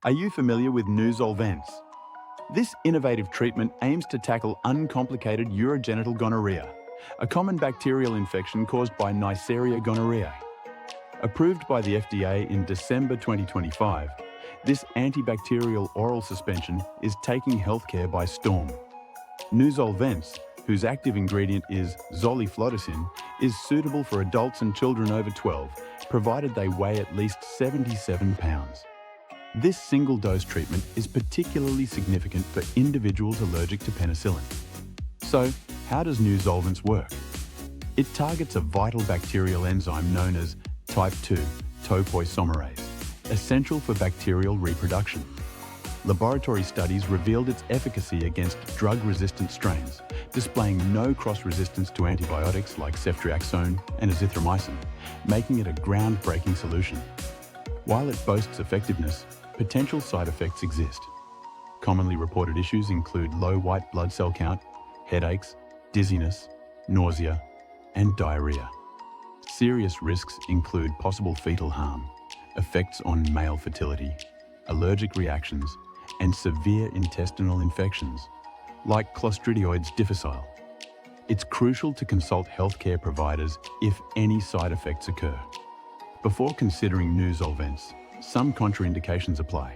Are you familiar with Nuzolvence? This innovative treatment aims to tackle uncomplicated urogenital gonorrhea, a common bacterial infection caused by Neisseria gonorrhoeae. Approved by the FDA in December 2025, this antibacterial oral suspension is taking healthcare by storm. Nuzolvence, whose active ingredient is zoliflodacin, is suitable for adults and children over 12, provided they weigh at least 77 pounds. This single-dose treatment is particularly significant for individuals allergic to penicillin. So, how does Nuzolvence work? It targets a vital bacterial enzyme known as type 2 topoisomerase, essential for bacterial reproduction. Laboratory studies revealed its efficacy against drug-resistant strains, displaying no cross-resistance to antibiotics like ceftriaxone and azithromycin, making it a groundbreaking solution. While it boasts effectiveness, potential side effects exist. Commonly reported issues include low white blood cell count, headaches, dizziness, nausea, and diarrhea. Serious risks include possible fetal harm, effects on male fertility, allergic reactions, and severe intestinal infections, like Clostridioides difficile. It's crucial to consult healthcare providers if any side effects occur. Before considering Nuzolvence, some contraindications apply.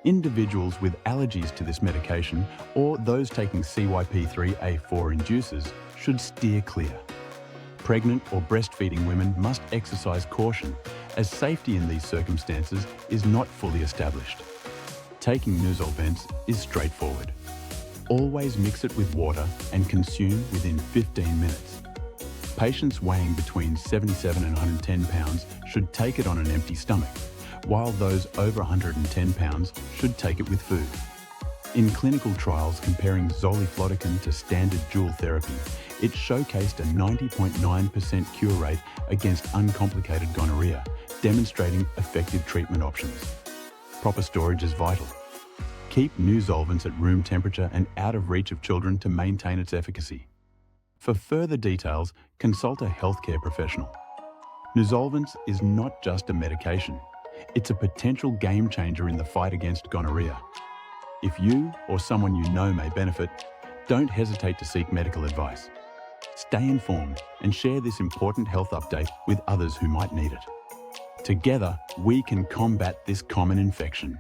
Individuals with allergies to this medication or those taking CYP3A4 inducers should steer clear. Pregnant or breastfeeding women must exercise caution, as safety in these circumstances is not fully established. Taking Nuzolvence is straightforward. Always mix it with water and consume within 15 minutes. Patients weighing between 77 and 110 pounds should take it on an empty stomach, while those over 110 pounds should take it with food. In clinical trials comparing zoliflodacin to standard dual therapy, it showcased a 90.9% cure rate against uncomplicated gonorrhea, demonstrating effective treatment options. Proper storage is vital. Keep Nuzolvence at room temperature and out of reach of children to maintain its efficacy. For further details, consult a healthcare professional. Nuzolvence is not just a medication. It's a potential game changer in the fight against gonorrhea. If you or someone you know may benefit, don't hesitate to seek medical advice. Stay informed and share this important health update with others who might need it. Together, we can combat this common infection.